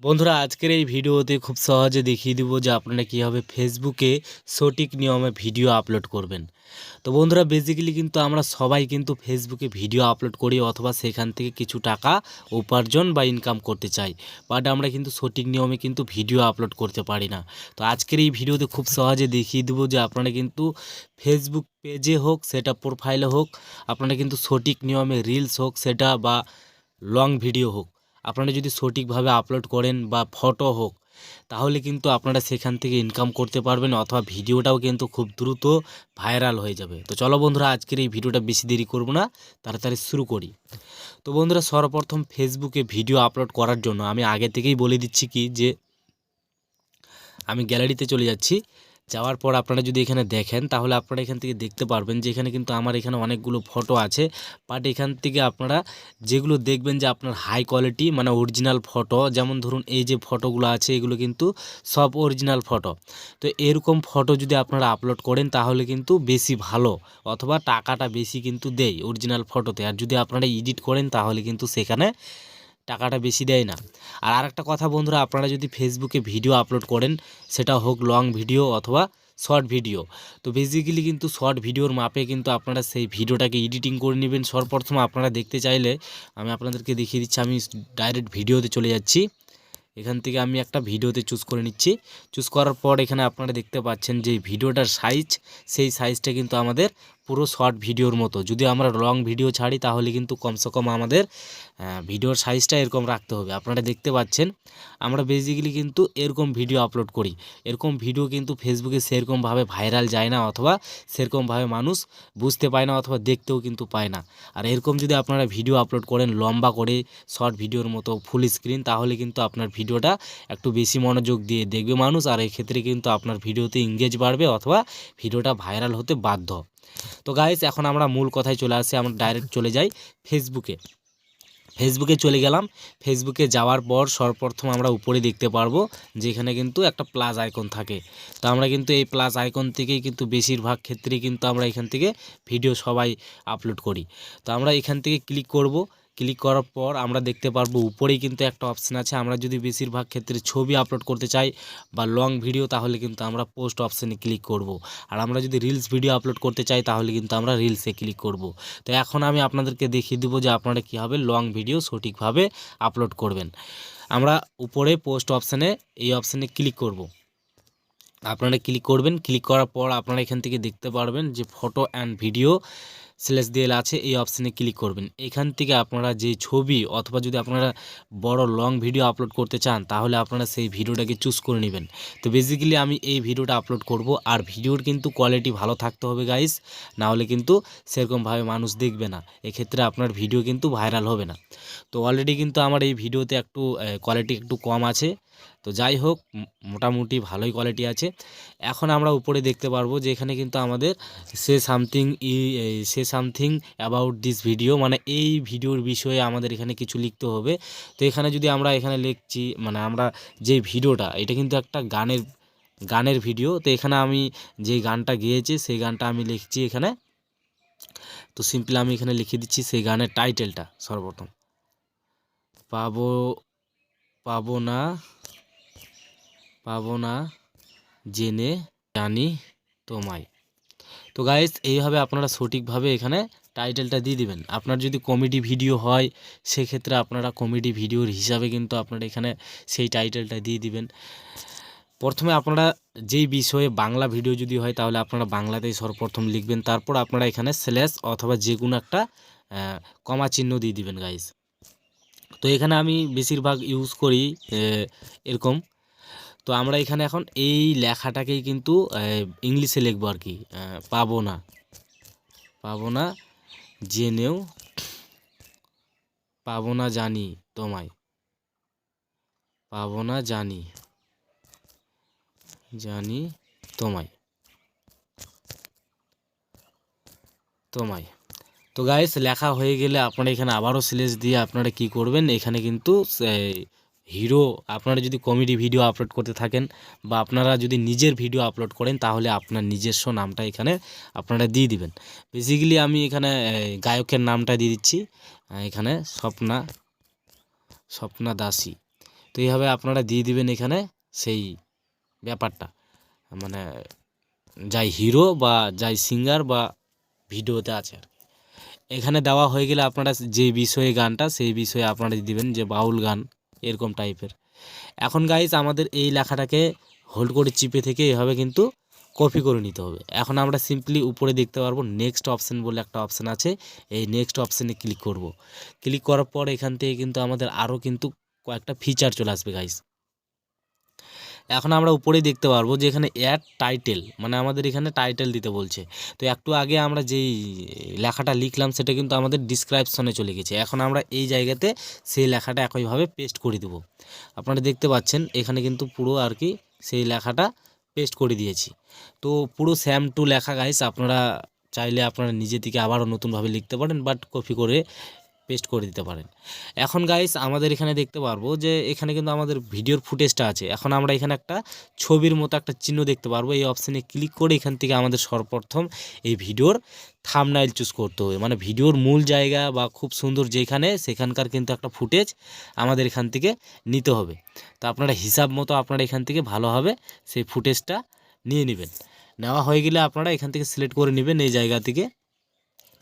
বন্ধুরা আজকের এই ভিডিওতে খুব সহজে দেখিয়ে দিব যে আপনারা কীভাবে ফেসবুকে সঠিক নিয়মে ভিডিও আপলোড করবেন। তো বন্ধুরা বেসিক্যালি কিন্তু আমরা সবাই কিন্তু ফেসবুকে ভিডিও আপলোড করি অথবা সেখান থেকে কিছু টাকা উপার্জন বা ইনকাম করতে চাই, বাট আমরা কিন্তু সঠিক নিয়মে কিন্তু ভিডিও আপলোড করতে পারি না। তো আজকের এই ভিডিওতে খুব সহজে দেখিয়ে দেবো যে আপনারা কিন্তু ফেসবুক পেজে হোক সেটা প্রোফাইলে হোক, আপনারা কিন্তু সঠিক নিয়মে রিলস হোক সেটা বা লং ভিডিও হোক, আপনারা যদি সঠিকভাবে আপলোড করেন বা ফটো হোক, তাহলে কিন্তু আপনারা সেখান থেকে ইনকাম করতে পারবেন অথবা ভিডিওটাও কিন্তু খুব দ্রুত ভাইরাল হয়ে যাবে। তো চলো বন্ধুরা আজকের এই ভিডিওটা বেশি দেরি করব না, তাড়াতাড়ি শুরু করি। তো বন্ধুরা সর্বপ্রথম ফেসবুকে ভিডিও আপলোড করার জন্য আমি আগে থেকেই বলে দিচ্ছি কি যে আমি গ্যালারিতে চলে যাচ্ছি। যাওয়ার পর আপনারা যদি এখানে দেখেন তাহলে আপনারা এখান থেকে দেখতে পারবেন যে এখানে কিন্তু আমার এখানে অনেকগুলো ফটো আছে, বাট এখান থেকে আপনারা যেগুলো দেখবেন যে আপনার হাই কোয়ালিটি মানে অরিজিনাল ফটো, যেমন ধরুন এই যে ফটোগুলো আছে এগুলো কিন্তু সব অরিজিনাল ফটো। তো এরকম ফটো যদি আপনারা আপলোড করেন তাহলে কিন্তু বেশি ভালো অথবা টাকাটা বেশি কিন্তু দেয় অরিজিনাল ফটোতে। আর যদি আপনারা এডিট করেন তাহলে কিন্তু সেখানে টাকাটা বেশি দেয় না। আর আরেকটা কথা বন্ধুরা, আপনারা যদি ফেসবুকে ভিডিও আপলোড করেন সেটা হোক লং ভিডিও অথবা শর্ট ভিডিও, তো বেসিক্যালি কিন্তু শর্ট ভিডিওর মাপে কিন্তু আপনারা সেই ভিডিওটাকে এডিটিং করে নেবেন। সর্বপ্রথম আপনারা দেখতে চাইলে আমি আপনাদেরকে দেখিয়ে দিচ্ছি। আমি ডাইরেক্ট ভিডিওতে চলে যাচ্ছি। এখান থেকে আমি একটা ভিডিওতে চুজ করে নিচ্ছি। চুজ করার পর এখানে আপনারা দেখতে পাচ্ছেন যে ভিডিওটার সাইজ, সেই সাইজটা কিন্তু আমাদের পুরো শর্ট ভিডিওর মতো। যদি আমরা লং ভিডিও ছাড়ি তাহলে কিন্তু কমসে কম আমাদের ভিডিওর সাইজটা এরকম রাখতে হবে। আপনারা দেখতে পাচ্ছেন আমরা বেসিক্যালি কিন্তু এরকম ভিডিও আপলোড করি। এরকম ভিডিও কিন্তু ফেসবুকে সেরকমভাবে ভাইরাল যায় না অথবা সেরকমভাবে মানুষ বুঝতে পায় না অথবা দেখতেও কিন্তু পায় না। আর এরকম যদি আপনারা ভিডিও আপলোড করেন লম্বা করে শর্ট ভিডিওর মতো ফুল স্ক্রিন, তাহলে কিন্তু আপনার ভিডিওটা একটু বেশি মনোযোগ দিয়ে দেখবে মানুষ, আর এই ক্ষেত্রে কিন্তু আপনার ভিডিওতে এঙ্গেজ বাড়বে অথবা ভিডিওটা ভাইরাল হতে বাধ্য। তো গাইস এখন আমরা মূল কথায় চলে আসি। আমরা ডাইরেক্ট চলে যাই ফেসবুকে। ফেসবুকে চলে গেলাম। ফেসবুকে যাওয়ার পর সর্বপ্রথম আমরা উপরে দেখতে পারবো যে এখানে কিন্তু একটা প্লাস আইকন থাকে। তো আমরা কিন্তু এই প্লাস আইকন থেকেই কিন্তু বেশিরভাগ ক্ষেত্রেই কিন্তু আমরা এখান থেকে ভিডিও সবাই আপলোড করি। তো আমরা এখান থেকে ক্লিক করব। ক্লিক করার পর আমরা দেখতে পারবো উপরেই কিন্তু একটা অপশান আছে। আমরা যদি বেশিরভাগ ক্ষেত্রে ছবি আপলোড করতে চাই বা লং ভিডিও তাহলে কিন্তু আমরা পোস্ট অপশানে ক্লিক করব। আর আমরা যদি রিলস ভিডিও আপলোড করতে চাই তাহলে কিন্তু আমরা রিলসে ক্লিক করব। তো এখন আমি আপনাদেরকে দেখিয়ে দেবো যে আপনারা কীভাবে লং ভিডিও সঠিকভাবে আপলোড করবেন। আমরা উপরে পোস্ট অপশানে এই অপশানে ক্লিক করব। আপনারা ক্লিক করবেন। ক্লিক করার পর আপনারা এখান থেকে দেখতে পারবেন যে ফটো অ্যান্ড ভিডিও স্ল্যাশ দিয়েল আছে, এই অপশানে ক্লিক করবেন। এখান থেকে আপনারা যে ছবি অথবা যদি আপনারা বড় লং ভিডিও আপলোড করতে চান তাহলে আপনারা সেই ভিডিওটাকে চুজ করে নেবেন। তো বেসিক্যালি আমি এই ভিডিওটা আপলোড করব। আর ভিডিওর কিন্তু কোয়ালিটি ভালো থাকতে হবে গাইস, না হলে কিন্তু সেরকমভাবে মানুষ দেখবে না, এক্ষেত্রে আপনার ভিডিও কিন্তু ভাইরাল হবে না। তো অলরেডি কিন্তু আমার এই ভিডিওতে একটু কোয়ালিটি একটু কম আছে। তো যাই হোক মোটামুটি ভালোই কোয়ালিটি আছে। এখন আমরা উপরে দেখতে পারবো যে এখানে কিন্তু আমাদের say something about this video, মানে এই ভিডিওর বিষয়ে আমাদের এখানে কিছু লিখতে হবে। তো এখানে যদি আমরা এখানে লিখছি মানে আমরা যে ভিডিওটা, এটা কিন্তু একটা গানের ভিডিও। তো এখানে আমি যে গানটা গেয়েছি সেই গানটা আমি লিখছি এখানে। তো সিম্পলি আমি এখানে লিখে দিচ্ছি সেই গানের টাইটেলটা। সর্বপ্রথম পাবো পাবো না পাবো না জেনে জানি তোমায়। তো গাইস এইভাবে আপনারা সঠিকভাবে এখানে টাইটেলটা দিয়ে দিবেন। আপনার যদি কমেডি ভিডিও হয় সেক্ষেত্রে আপনারা কমেডি ভিডিওর হিসাবে কিন্তু আপনারা এখানে সেই টাইটেলটা দিয়ে দিবেন। প্রথমে আপনারা যেই বিষয়ে বাংলা ভিডিও যদি হয় তাহলে আপনারা বাংলাতেই সর্বপ্রথম লিখবেন, তারপর আপনারা এখানে স্ল্যাশ অথবা যে কোনো একটা কমা চিহ্ন দিয়ে দিবেন গাইস। তো এখানে আমি বেশিরভাগ ইউজ করি এরকম। তো আমরা এখানে এখন এই লেখাটাকেই কিন্তু ইংলিশে লিখবো আর কি। পাবো না জেনেও পাবো না জানি তোমায়। পাবো না জানি তোমায় তোমায়। তো গাইস লেখা হয়ে গেলে আপনারা এখানে আবারও স্ল্যাশ দিয়ে আপনারা কি করবেন, এখানে কিন্তু হিরো, আপনারা যদি কমেডি ভিডিও আপলোড করতে থাকেন বা আপনারা যদি নিজের ভিডিও আপলোড করেন তাহলে আপনার নিজস্ব নামটা এখানে আপনারা দিয়ে দিবেন। বেসিক্যালি আমি এখানে গায়কের নামটা দিয়ে দিচ্ছি এখানে স্বপ্না দাসী। তো এইভাবে আপনারা দিয়ে দিবেন এখানে সেই ব্যাপারটা, মানে যাই হিরো বা যাই সিঙ্গার বা ভিডিওতে আছে আর কি। এখানে দেওয়া হয়ে গেলে আপনারা যে বিষয়ে গানটা সেই বিষয়ে আপনারা দিবেন যে বাউল গান এরকম টাইপের। এখন গাইস আমাদের এই লেখাটাকে হোল্ড করে চিপে থেকে এভাবে কিন্তু কপি করে নিতে হবে। এখন আমরা সিম্পলি উপরে দেখতে পারবো নেক্সট অপশান বলে একটা অপশান আছে, এই নেক্সট অপশানে ক্লিক করব। ক্লিক করার পর এখান থেকে কিন্তু আমাদের আরও কিন্তু কয়েকটা ফিচার চলে আসবে গাইস। এখন আমরা উপরেই দেখতে পারবো যে এখানে অ্যাড টাইটেল, মানে আমাদের এখানে টাইটেল দিতে বলছে। তো একটু আগে আমরা যেই লেখাটা লিখলাম সেটা কিন্তু আমাদের ডিসক্রিপশনে চলে গেছে। এখন আমরা এই জায়গাতে সেই লেখাটা একইভাবে পেস্ট করে দেব। আপনারা দেখতে পাচ্ছেন এখানে কিন্তু পুরো আর কি সেই লেখাটা পেস্ট করে দিয়েছি। তো পুরো স্যাম টু লেখা গাইস, আপনারা চাইলে আপনারা নিজে থেকে আবারও নতুনভাবে লিখতে পারেন, বাট কপি করে পেস্ট করে দিতে পারেন। এখন গাইস আমাদের এখানে দেখতে পারবো যে এখানে কিন্তু আমাদের ভিডিওর ফুটেজটা আছে। এখন আমরা এখানে একটা ছবির মতো একটা চিহ্ন দেখতে পারবো, এই অপশানে ক্লিক করে এখান থেকে আমাদের সর্বপ্রথম এই ভিডিওর থাম্বনেইল চুজ করতে হবে, মানে ভিডিওর মূল জায়গা বা খুব সুন্দর যেখানে সেখানকার কিন্তু একটা ফুটেজ আমাদের এখান থেকে নিতে হবে। তো আপনারা হিসাব মতো আপনারা এখান থেকে ভালোভাবে সেই ফুটেজটা নিয়ে নেবেন। নেওয়া হয়ে গেলে আপনারা এখান থেকে সিলেক্ট করে নেবেন এই জায়গা থেকে।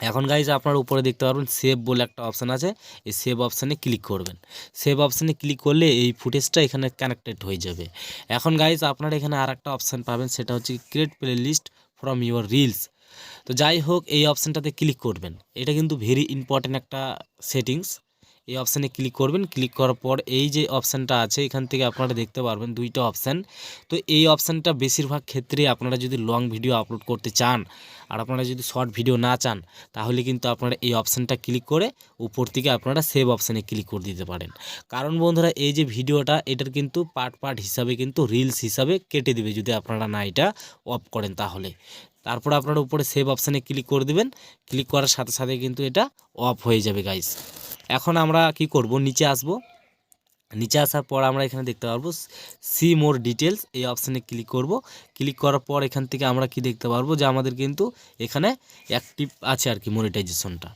এখন গাইজ আপনারা উপরে দেখতে পারবেন সেভ বলে একটা অপশান আছে, এই সেভ অপশানে ক্লিক করবেন। সেভ অপশানে ক্লিক করলে এই ফুটেজটা এখানে কানেক্টেড হয়ে যাবে। এখন গাইজ আপনারা এখানে আর একটা অপশান পাবেন, সেটা হচ্ছে create playlist from your reels. তো যাই হোক এই অপশানটাতে ক্লিক করবেন, এটা কিন্তু ভেরি ইম্পর্টেন্ট একটা সেটিংস। এই অপশানে ক্লিক করবেন, ক্লিক করার পর এই যে অপশানটা আছে এখান থেকে আপনারা দেখতে পারবেন দুইটা অপশান। তো এই অপশানটা বেশিরভাগ ক্ষেত্রে আপনারা যদি লং ভিডিও আপলোড করতে চান আর আপনারা যদি শর্ট ভিডিও না চান, তাহলে কিন্তু আপনারা এই অপশানটা ক্লিক করে উপর থেকে আপনারা সেভ অপশানে ক্লিক করে দিতে পারেন। কারণ বন্ধুরা এই যে ভিডিওটা এটার কিন্তু পার্ট পার্ট হিসাবে কিন্তু রিলস হিসাবে কেটে দিবে যদি আপনারা না এটা অফ করেন। তাহলে তারপর আপনারা উপরে সেভ অপশানে ক্লিক করে দেবেন, ক্লিক করার সাথে সাথে কিন্তু এটা অফ হয়ে যাবে গাইস। এখন আমরা কি করব, নিচে আসব। নিচে আসার পর আমরা এখানে দেখতে পারবো সি মোর ডিটেলস, এই অপশানে ক্লিক করব। ক্লিক করার পর এখান থেকে আমরা কি দেখতে পারবো যে আমাদের কিন্তু এখানে অ্যাক্টিভ আছে আর কি মনিটাইজেশনটা।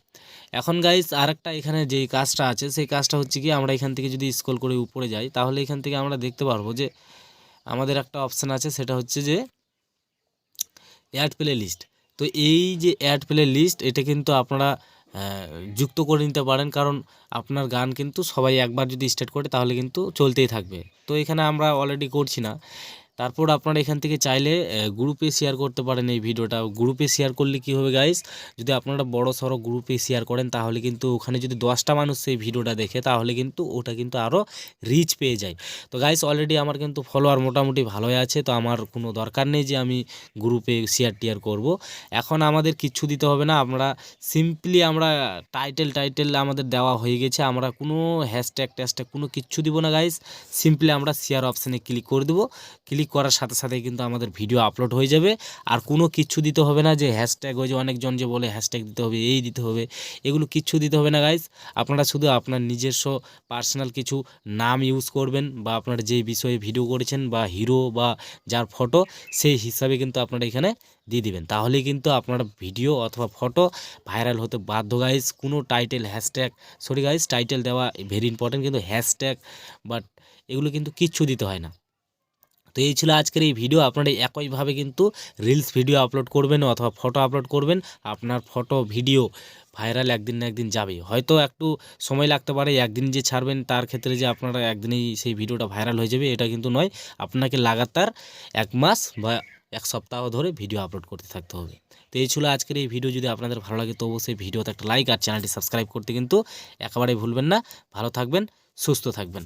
এখন গাইস আরেকটা এখানে যেই কাজটা আছে সেই কাজটা হচ্ছে কি, আমরা এখান থেকে যদি স্ক্রল করে উপরে যাই তাহলে এখান থেকে আমরা দেখতে পারবো যে আমাদের একটা অপশান আছে, সেটা হচ্ছে যে অ্যাড প্লে লিস্ট। তো এই যে অ্যাড প্লে লিস্ট এটা কিন্তু আপনারা যুক্ত করে নিতে পারেন, কারণ আপনার গান কিন্তু সবাই একবার যদি স্টার্ট করে তাহলে কিন্তু চলতেই থাকবে। তো এখানে আমরা অলরেডি করছি না। তারপর আপনারা এখান থেকে চাইলে গ্রুপে শেয়ার করতে পারেন এই ভিডিওটা। গ্রুপে শেয়ার করলে কি হবে গাইস, যদি আপনারা বড় সড়ো গ্রুপে শেয়ার করেন তাহলে কিন্তু ওখানে যদি 10টা মানুষ সেই ভিডিওটা দেখে তাহলে কিন্তু ওটা কিন্তু আরও রিচ পেয়ে যায়। তো গাইস অলরেডি আমার কিন্তু ফলোয়ার মোটামুটি ভালোই আছে, তো আমার কোনো দরকার নেই যে আমি গ্রুপে শেয়ার করব। এখন আমাদের কিচ্ছু দিতে হবে না, আমরা সিম্পলি আমরা টাইটেল আমাদের দেওয়া হয়ে গেছে, আমরা কোনো হ্যাশট্যাগ ট্যাশট্যাগ কোনো কিচ্ছু দিব না গাইস। সিম্পলি আমরা শেয়ার অপশানে ক্লিক করে দেবো। ক্লিক করার সাথে সাথে কিন্তু আমাদের ভিডিও আপলোড হয়ে যাবে। আর কোনো কিচ্ছু দিতে হবে না যে হ্যাশট্যাগ, ওই যে অনেকজন যে বলে হ্যাশট্যাগ দিতে হবে এই দিতে হবে, এগুলো কিচ্ছু দিতে হবে না গাইস। আপনারা শুধু আপনার নিজস্ব পার্সোনাল কিছু নাম ইউজ করবেন বা আপনারা যেই বিষয়ে ভিডিও করেছেন বা হিরো বা যার ফটো সেই হিসাবে কিন্তু আপনারা এখানে দিয়ে দিবেন, তাহলেই কিন্তু আপনার ভিডিও অথবা ফটো ভাইরাল হতে বাধ্য গাইস। কোনো title hashtag, sorry guys title দেওয়া ভেরি ইম্পর্টেন্ট, কিন্তু হ্যাশট্যাগ বাট এগুলো কিন্তু কিচ্ছু দিতে হয় না। তো এই ছিল আজকের এই ভিডিও। আপনারা একইভাবে কিন্তু রিলস ভিডিও আপলোড করবেন অথবা ফটো আপলোড করবেন, আপনার ফটো ভিডিও ভাইরাল একদিন না একদিন যাবে। হয়তো একটু সময় লাগতে পারে, একদিন যে ছাড়বেন তার ক্ষেত্রে যে আপনারা একদিনেই সেই ভিডিওটা ভাইরাল হয়ে যাবে এটা কিন্তু নয়। আপনাকে লাগাতার 1 মাস বা 1 সপ্তাহ ধরে ভিডিও আপলোড করতে থাকতে হবে। তো এই ছিল আজকের এই ভিডিও। যদি আপনাদের ভালো লাগে তো অবশ্যই ভিডিওতে একটা লাইক আর চ্যানেলটি সাবস্ক্রাইব করতে কিন্তু একেবারেই ভুলবেন না। ভালো থাকবেন, সুস্থ থাকবেন।